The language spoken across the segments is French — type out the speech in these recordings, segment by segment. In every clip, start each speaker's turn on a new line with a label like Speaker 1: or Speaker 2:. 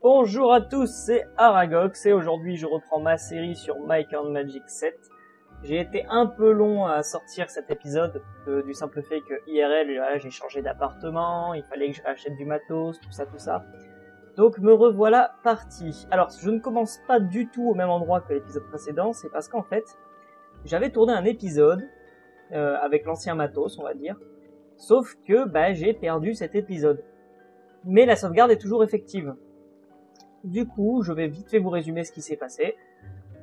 Speaker 1: Bonjour à tous, c'est Aragox et aujourd'hui je reprends ma série sur Might and Magic 7. J'ai été un peu long à sortir cet épisode du simple fait que IRL, voilà, j'ai changé d'appartement, il fallait que je rachète du matos, tout ça. Donc me revoilà parti. Alors je ne commence pas du tout au même endroit que l'épisode précédent, c'est parce qu'en fait j'avais tourné un épisode avec l'ancien matos on va dire, sauf que j'ai perdu cet épisode. Mais la sauvegarde est toujours effective. Du coup, je vais vite fait vous résumer ce qui s'est passé.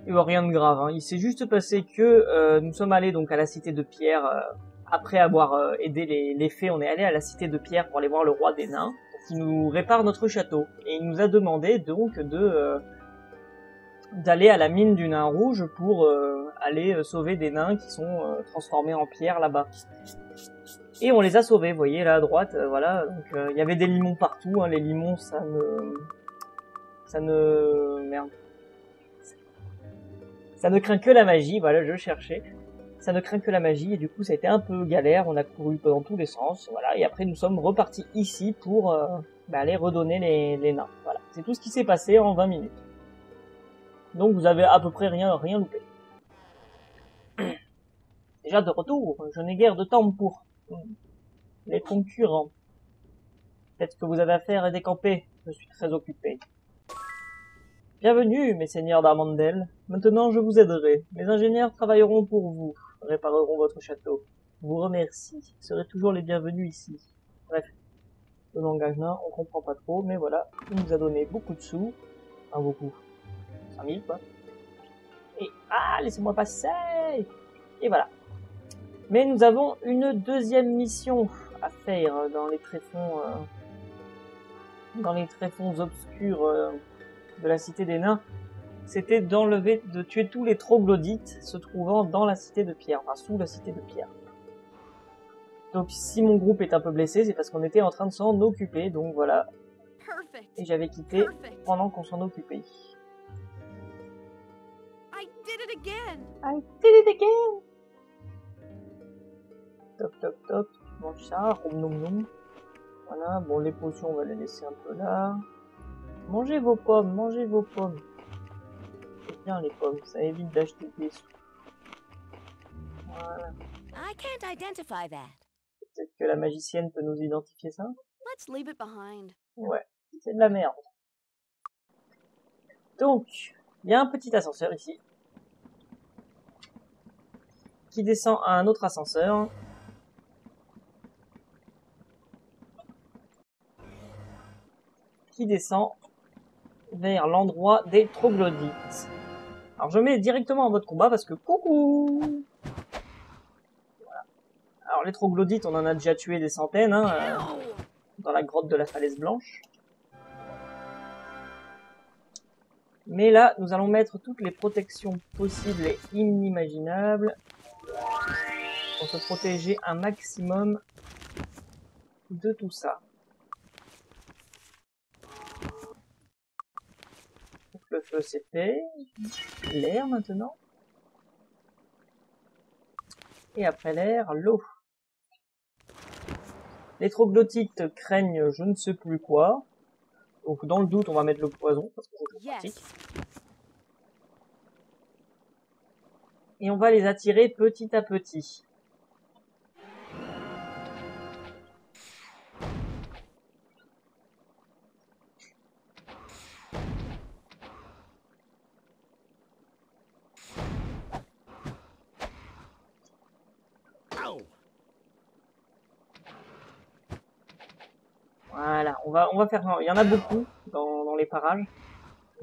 Speaker 1: Et rien de grave, hein. Il s'est juste passé que nous sommes allés donc à la cité de Pierre, après avoir aidé les fées, on est allé à la cité de Pierre pour aller voir le roi des nains, qui nous répare notre château. Et il nous a demandé donc d'aller à la mine du nain rouge pour aller sauver des nains qui sont transformés en pierre là-bas. Et on les a sauvés, vous voyez là à droite, voilà. Donc il y avait des limons partout, hein. Les limons ça ne craint que la magie, voilà, je cherchais. Ça ne craint que la magie, et du coup ça a été un peu galère, on a couru dans tous les sens, voilà, et après nous sommes repartis ici pour aller redonner les nains. Voilà, c'est tout ce qui s'est passé en 20 minutes. Donc vous avez à peu près rien loupé. Déjà de retour, je n'ai guère de temps pour les concurrents. Faites ce que vous avez à faire et décampez, je suis très occupé. Bienvenue, mes seigneurs d'Armandel. Maintenant, je vous aiderai. Mes ingénieurs travailleront pour vous, répareront votre château. Je vous remercie. Vous serez toujours les bienvenus ici. Bref, le langage nain, on comprend pas trop, mais voilà. Il nous a donné beaucoup de sous. Enfin, beaucoup. 5000, quoi. Et, laissez-moi passer! Et voilà. Mais nous avons une deuxième mission à faire dans les tréfonds obscurs, de la cité des nains, c'était de tuer tous les troglodytes se trouvant dans la cité de Pierre, enfin sous la cité de Pierre. Donc si mon groupe est un peu blessé, c'est parce qu'on était en train de s'en occuper, donc voilà. Et j'avais quitté pendant qu'on s'en occupait. I did it again! Toc, mange ça, rom nom nom. Voilà, bon les potions on va les laisser un peu là. Mangez vos pommes. C'est bien les pommes, ça évite d'acheter des sous. Voilà. Peut-être que la magicienne peut nous identifier ça. Ouais, c'est de la merde. Donc, il y a un petit ascenseur ici. Qui descend à un autre ascenseur. Qui descend vers l'endroit des troglodytes. Alors je mets directement en mode combat parce que coucou. Voilà. Alors les troglodytes, on en a déjà tué des centaines dans la grotte de la falaise blanche. Mais là, nous allons mettre toutes les protections possibles et inimaginables pour se protéger un maximum de tout ça. Le feu c'est fait, l'air maintenant, et après l'air, l'eau. Les troglodytes craignent je ne sais plus quoi, donc dans le doute on va mettre le poison, parce que c'est pratique. Et on va les attirer petit à petit. Voilà, on va faire... Il y en a beaucoup dans les parages.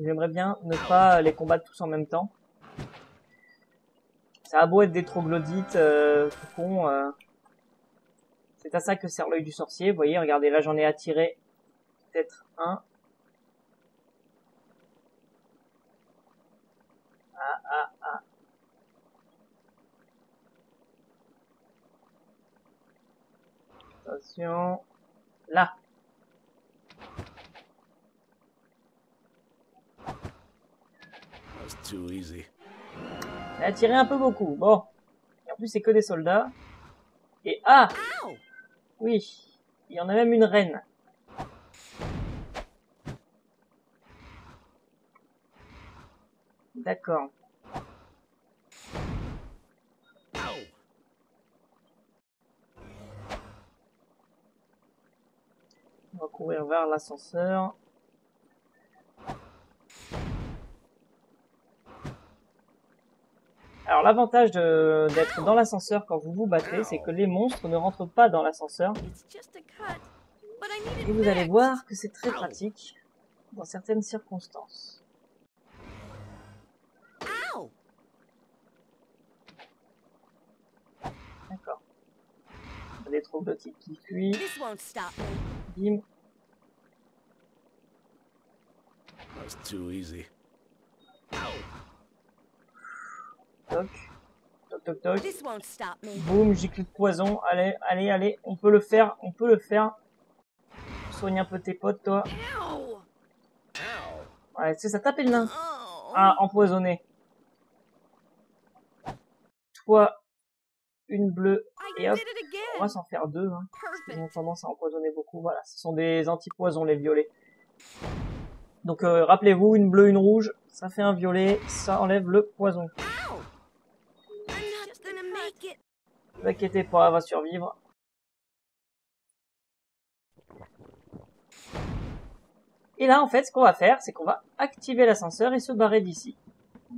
Speaker 1: J'aimerais bien ne pas les combattre tous en même temps. Ça a beau être des troglodytes tout con. C'est à ça que sert l'œil du sorcier. Vous voyez, regardez, là j'en ai attiré peut-être un. Attention. Là. J'ai attiré un peu beaucoup. Bon. Et en plus, c'est que des soldats. Et oui. Il y en a même une reine. D'accord. On va courir vers l'ascenseur. Alors l'avantage d'être dans l'ascenseur quand vous vous battez, c'est que les monstres ne rentrent pas dans l'ascenseur. Et vous allez voir que c'est très pratique dans certaines circonstances. D'accord. Des troglodytes qui fuient. Bim. Toc. Toc, toc, toc. Boum, gicle de poison. Allez, allez, allez. On peut le faire, on peut le faire. Soigne un peu tes potes, toi. Ouais, c'est ça, tapez le nain. Ah, empoisonné. Toi, une bleue. Et hop, on va s'en faire deux. Hein. Ils ont tendance à empoisonner beaucoup. Voilà, ce sont des anti-poisons, les violets. Donc, rappelez-vous, une bleue, une rouge. Ça fait un violet. Ça enlève le poison. Ne vous inquiétez pas, elle va survivre. Et là, en fait, ce qu'on va faire, c'est qu'on va activer l'ascenseur et se barrer d'ici.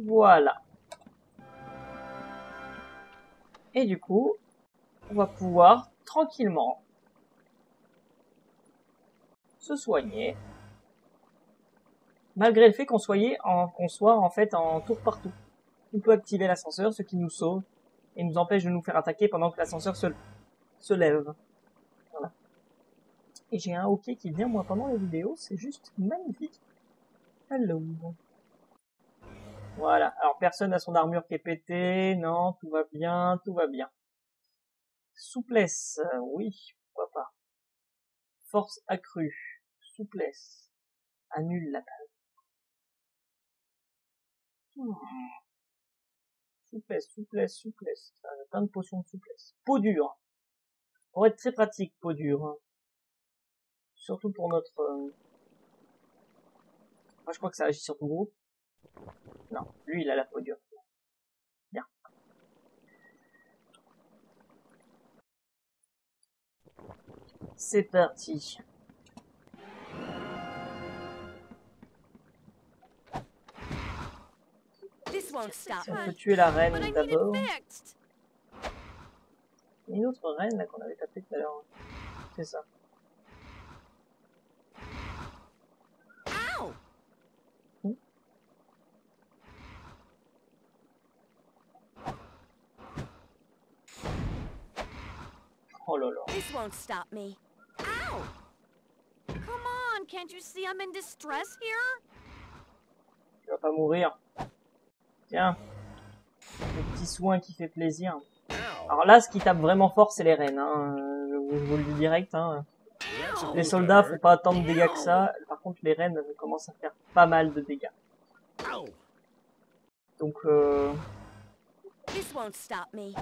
Speaker 1: Voilà. Et du coup, on va pouvoir tranquillement se soigner. Malgré le fait qu'on soit en fait en tour par tour. On peut activer l'ascenseur, ce qui nous sauve et nous empêche de nous faire attaquer pendant que l'ascenseur se lève. Voilà. Et j'ai un hockey qui vient, moi, pendant les vidéos. C'est juste magnifique. Hello. Voilà. Alors, personne n'a son armure qui est pétée. Non, tout va bien, tout va bien. Souplesse, oui, pourquoi pas. Force accrue. Souplesse. Annule la balle. Souplesse, souplesse, souplesse. Plein de potions de souplesse. Peau dure. Pour être très pratique, peau dure. Hein. Surtout pour notre... Moi, je crois que ça agit sur tout groupe. Non, lui, il a la peau dure. Bien. C'est parti. Si on peut tuer la reine d'abord. Il y a une autre reine là qu'on avait tapé tout à l'heure. C'est ça. Oh là là.
Speaker 2: This won't stop me. Ow! Come on, can't you see I'm in distress here?
Speaker 1: Tu vas pas mourir. Tiens. Le petit soin qui fait plaisir. Alors là, ce qui tape vraiment fort, c'est les reines. Hein. Je vous le dis direct. Hein. Les soldats, faut pas tant de dégâts que ça. Par contre, les reines commencent à faire pas mal de dégâts. Donc,
Speaker 2: This won't stop me.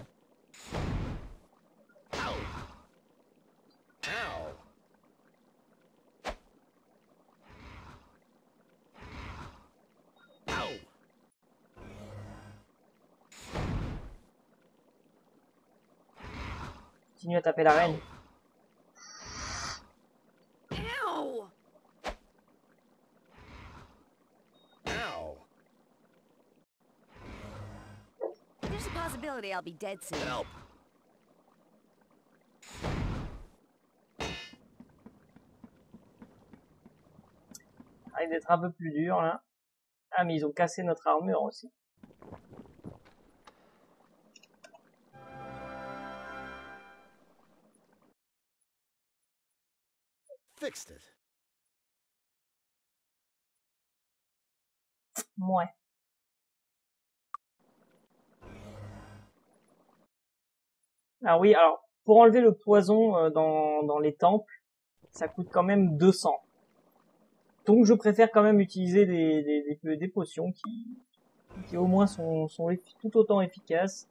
Speaker 1: continue à taper la reine.
Speaker 2: Ow! There's a possibility I'll be dead soon. Help.
Speaker 1: Arrête d'être un peu plus dur là. Ah mais ils ont cassé notre armure aussi.
Speaker 3: Fixed it.
Speaker 1: Ouais. Ah oui, alors pour enlever le poison dans les temples, ça coûte quand même 200. Donc je préfère quand même utiliser des potions qui au moins sont tout autant efficaces,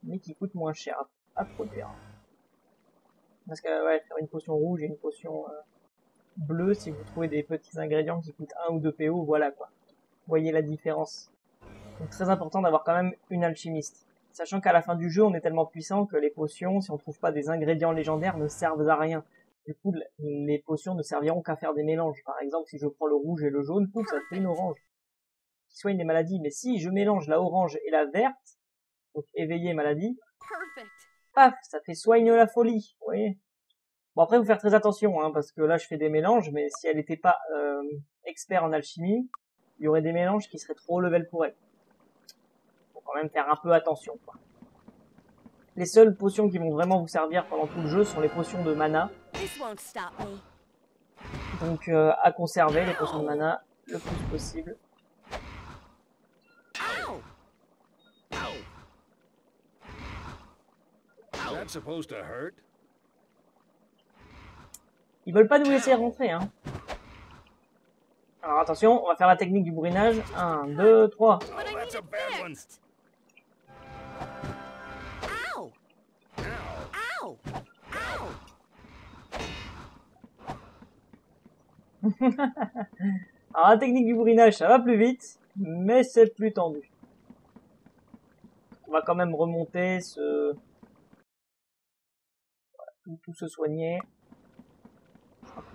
Speaker 1: mais qui coûtent moins cher à produire. Parce que ouais, faire une potion rouge et une potion bleue, si vous trouvez des petits ingrédients qui coûtent 1 ou 2 PO, voilà quoi. Vous voyez la différence. Donc très important d'avoir quand même une alchimiste. Sachant qu'à la fin du jeu, on est tellement puissant que les potions, si on trouve pas des ingrédients légendaires, ne servent à rien. Du coup, les potions ne serviront qu'à faire des mélanges. Par exemple, si je prends le rouge et le jaune, pouf, ça fait une orange. Qui soigne les maladies. Mais si je mélange la orange et la verte, donc éveiller maladie, paf, ça fait soigne la folie. Vous voyez. Bon, après, faut faire très attention, hein, parce que là, je fais des mélanges, mais si elle n'était pas expert en alchimie, il y aurait des mélanges qui seraient trop level pour elle. Faut quand même faire un peu attention, quoi. Les seules potions qui vont vraiment vous servir pendant tout le jeu sont les potions de mana. Donc à conserver les potions de mana le plus possible. Ils veulent pas nous laisser rentrer, hein. Alors attention, on va faire la technique du bourrinage. 1, 2, 3. Alors la technique du bourrinage, ça va plus vite, mais c'est plus tendu. On va quand même remonter, tout se soigner.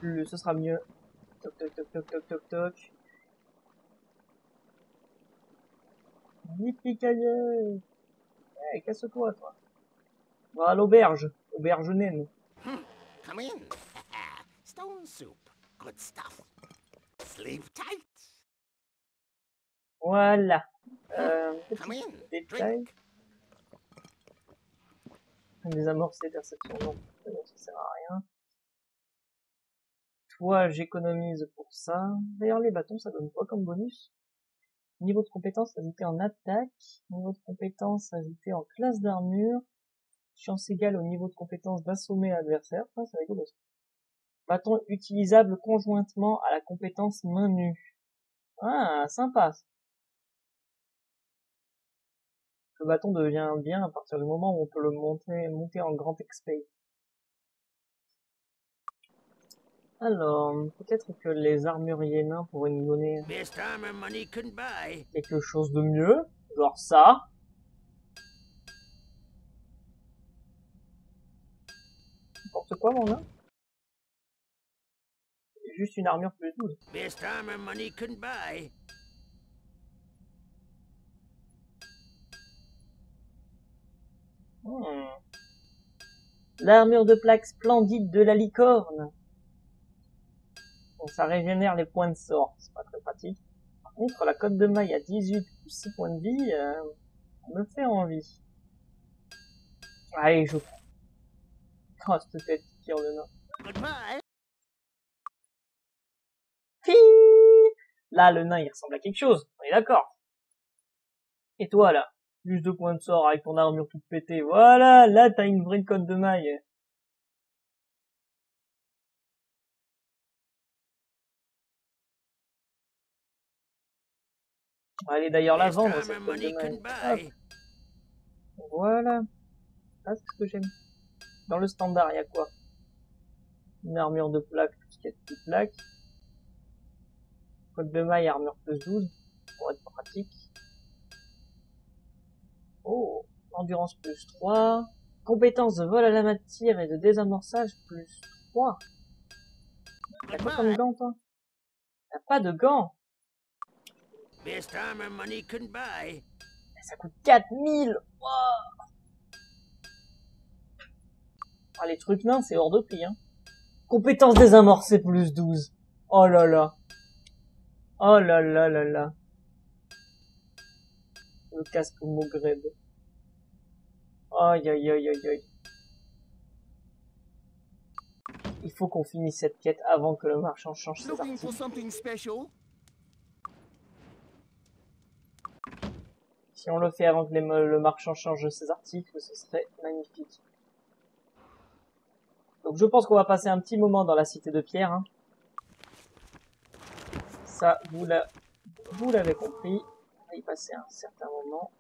Speaker 1: Ce sera mieux. Toc toc toc toc toc toc toc. Yippee-ki-yay! Hey, casse-toi, toi. On va à l'auberge. Auberge naine.
Speaker 3: Come in. Stone soup. Good stuff. Sleep tight.
Speaker 1: Voilà.
Speaker 3: Come in.
Speaker 1: Détail. Désamorcer, perception, non. Ça sert à rien. Toi, j'économise pour ça. D'ailleurs, les bâtons, ça donne quoi comme bonus? Niveau de compétence ajouté en attaque. Niveau de compétence ajouté en classe d'armure. Chance égale au niveau de compétence d'assommer l'adversaire. Ah, c'est rigolo. Bâton utilisable conjointement à la compétence main nue. Ah, sympa. Le bâton devient bien à partir du moment où on peut le monter en grand XP. Alors, peut-être que les armuriers nains pourraient nous donner quelque chose de mieux, genre ça. N'importe quoi, mon nain. Juste une armure plus 12. L'armure de plaque splendide de la licorne. Bon, ça régénère les points de sort, c'est pas très pratique. Par contre, la cote de maille à 18 plus 6 points de vie, me fait envie. Allez, je prends. Oh, cette tête qui tire le nain. Là, le nain, il ressemble à quelque chose. On est d'accord. Et toi, là, plus de points de sort avec ton armure toute pétée. Voilà, là, t'as une vraie cote de maille. On va aller d'ailleurs la vendre, cette cote de maille. Hop. Voilà. Ah, c'est ce que j'aime. Dans le standard, il y a quoi? Une armure de plaque, tout ce qui est de plaque. Cote de maille, armure plus 12. Pour être pratique. Oh, endurance plus 3. Compétence de vol à la matière et de désamorçage plus 3. T'as quoi comme gants, toi? T'as pas de gants? Ça coûte 4000. Wow. Ah, les trucs nains, c'est hors de prix, hein. Compétence désamorcée plus 12. Oh là là. Oh là là là là. Le casque Mogreb. Aïe aïe aïe aïe aïe. Il faut qu'on finisse cette quête avant que le marchand change ses articles. Si on le fait avant que le marchand change ses articles, ce serait magnifique. Donc je pense qu'on va passer un petit moment dans la cité de pierre. Hein. Ça, vous l'avez compris. On va y passer un certain moment.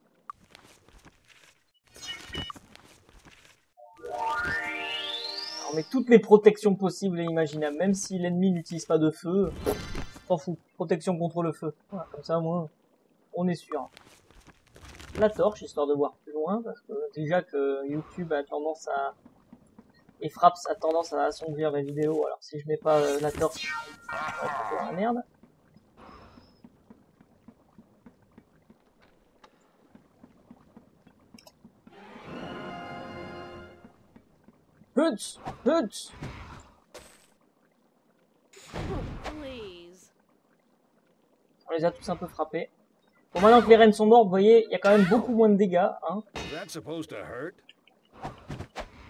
Speaker 1: On met toutes les protections possibles et imaginables. Même si l'ennemi n'utilise pas de feu, t'en fous. Protection contre le feu. Voilà, comme ça, moi, on est sûr. la torche, histoire de voir plus loin, parce que déjà que YouTube a tendance à... et Fraps a tendance à assombrir mes vidéos, alors si je mets pas la torche, ça va être un peu la merde. Huts! Huts!
Speaker 2: Please.
Speaker 1: On les a tous un peu frappés. Bon, maintenant que les rennes sont mortes, vous voyez, il y a quand même beaucoup moins de dégâts. Hein.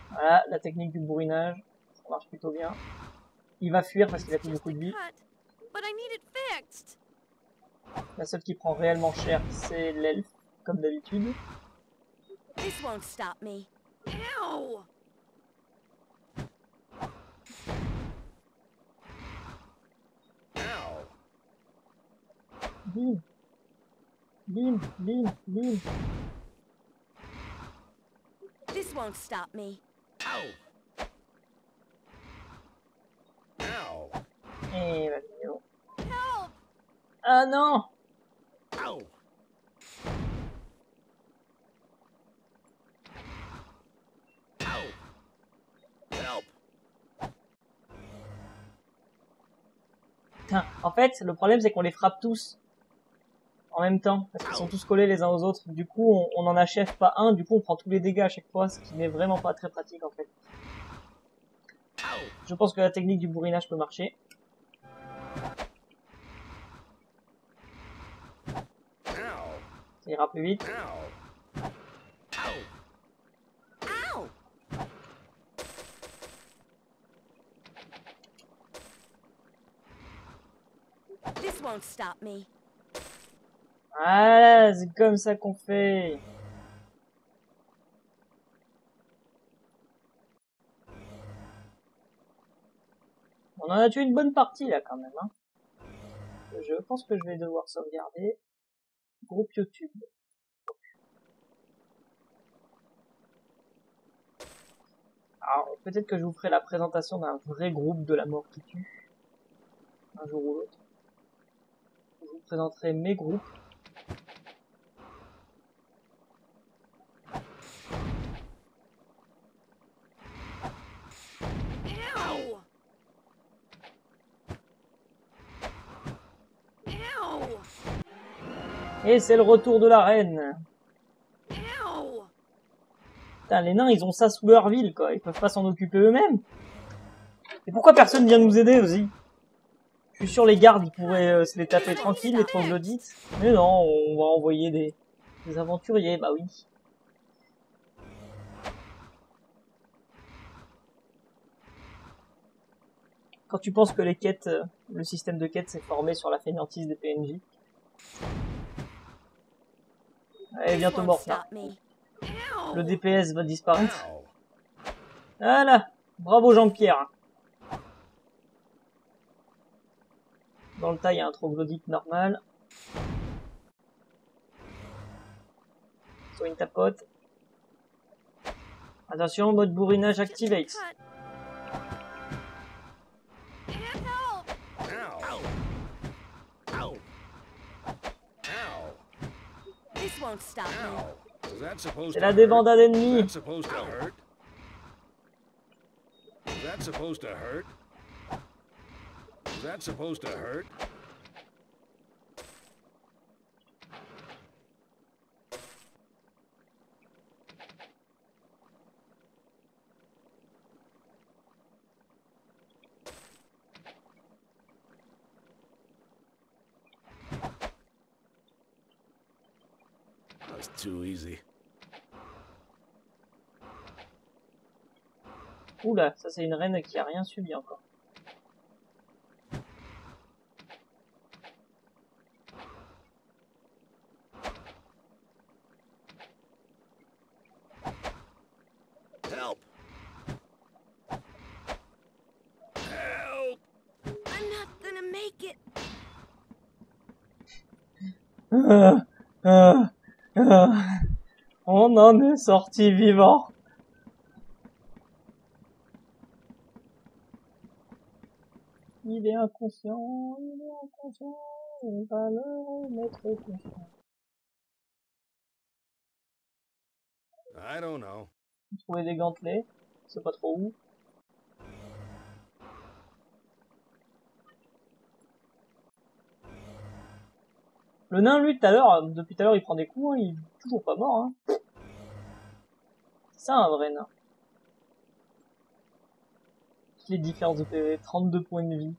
Speaker 1: Voilà, la technique du bourrinage, ça marche plutôt bien. Il va fuir parce qu'il a plus beaucoup de vie.
Speaker 2: But I need it fixed.
Speaker 1: La seule qui prend réellement cher, c'est l'elfe, comme d'habitude.
Speaker 2: This won't stop me. Ow!
Speaker 1: Bim! Bim! Bim! Bim!
Speaker 2: This won't stop me.
Speaker 1: Et la vidéo.
Speaker 2: Help!
Speaker 1: Ah non! Putain, en fait, le problème c'est qu'on les frappe tous en même temps, parce qu'ils sont tous collés les uns aux autres. Du coup, on n'en achève pas un, du coup on prend tous les dégâts à chaque fois, ce qui n'est vraiment pas très pratique en fait. Je pense que la technique du bourrinage peut marcher. Ça ira plus vite.
Speaker 2: Ow! This won't stop me.
Speaker 1: Voilà, c'est comme ça qu'on fait. On en a tué une bonne partie là quand même. Hein. Je pense que je vais devoir sauvegarder. Groupe YouTube. Alors peut-être que je vous ferai la présentation d'un vrai groupe de la mort qui tue. Un jour ou l'autre. Je vous présenterai mes groupes.
Speaker 2: Ow! Ow!
Speaker 1: Et c'est le retour de la reine.
Speaker 2: Ow!
Speaker 1: Putain, les nains, ils ont ça sous leur ville, quoi. Ils peuvent pas s'en occuper eux-mêmes. Et pourquoi personne vient nous aider aussi? Je suis sûr les gardes, ils pourraient se les taper tranquilles, les troglodytes. Mais non, on va envoyer des aventuriers, bah oui. Quand tu penses que les quêtes, le système de quêtes s'est formé sur la fainéantise des PNJ. Elle est bientôt morte là. Le DPS va disparaître. Voilà. Bravo Jean-Pierre. Dans le tas, il y a un troglodyte normal. Soit une tapote. Attention, mode bourrinage activate. C'est la débandade ennemie.
Speaker 3: That's too easy.
Speaker 1: Oula, ça c'est une reine qui a rien subi encore.
Speaker 3: Help! Help!
Speaker 2: I'm not gonna make it.
Speaker 1: On en est sorti vivant. Il est inconscient, on va le remettre conscient.
Speaker 3: I don't know.
Speaker 1: Trouver des gantelets. C'est pas trop où. Le nain, lui, depuis tout à l'heure, il prend des coups, hein, il est toujours pas mort. Hein. C'est un vrai nain. Les différences de PV, 32 points de vie.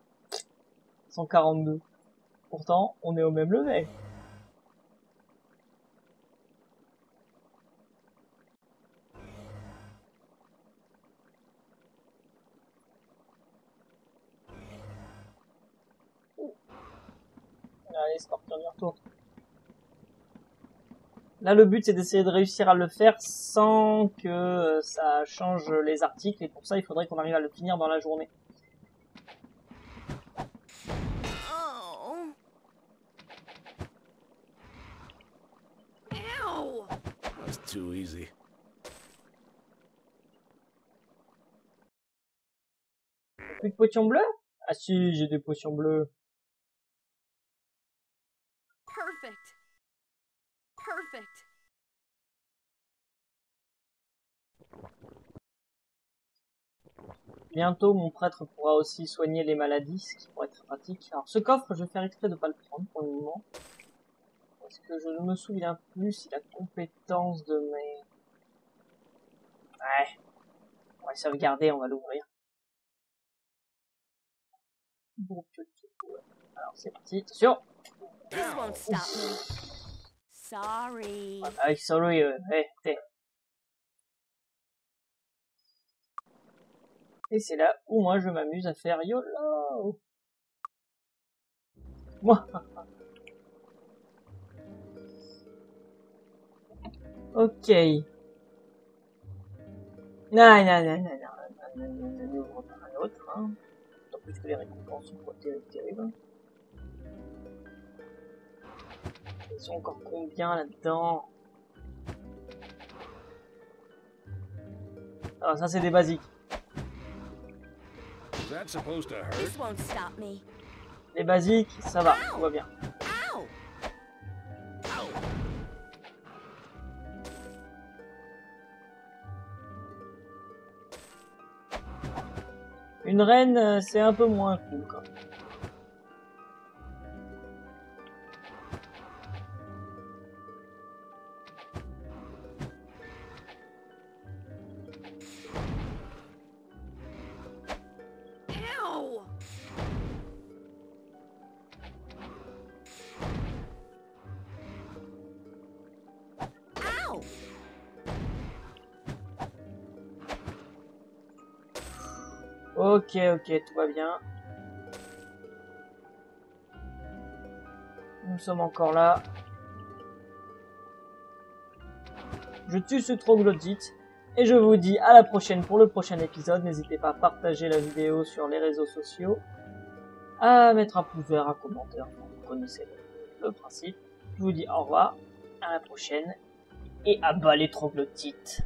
Speaker 1: 142. Pourtant, on est au même level. Allez, Scorpion, du retour. Là, le but, c'est d'essayer de réussir à le faire sans que ça change les articles. Et pour ça, il faudrait qu'on arrive à le finir dans la journée.
Speaker 2: Oh. Ow.
Speaker 3: That was too easy.
Speaker 1: Plus de potions bleues? Ah si, j'ai des potions bleues.
Speaker 2: Perfect. Perfect.
Speaker 1: Bientôt, mon prêtre pourra aussi soigner les maladies, ce qui pourrait être pratique. Alors, ce coffre, je vais faire exprès de pas le prendre pour le moment. Parce que je ne me souviens plus si la compétence de mes... Ouais. On va sauvegarder, on va l'ouvrir. Alors, c'est parti. Attention!
Speaker 2: This won't stop me. Sorry.
Speaker 1: Avec sorry, t'es. Et c'est là où moi je m'amuse à faire YOLO. Moi. Ok. Non, non, non, non, non, non, n'ouvre pas un autre, hein. Tant plus que les récompenses sont pas terribles. Ils sont encore combien là-dedans? Alors ça c'est des basiques.
Speaker 3: Is that supposed to hurt?
Speaker 2: This won't stop me.
Speaker 1: Les basiques, ça va, tout va bien.
Speaker 2: Ow.
Speaker 3: Ow.
Speaker 1: Une reine, c'est un peu moins cool quand même.
Speaker 2: Ow. Ow.
Speaker 1: Ok, tout va bien. Nous sommes encore là. Je tue ce troglodyte. Et je vous dis à la prochaine pour le prochain épisode. N'hésitez pas à partager la vidéo sur les réseaux sociaux. À mettre un pouce vert, un commentaire. Vous connaissez le principe. Je vous dis au revoir. À la prochaine. Et à bas les troglodytes.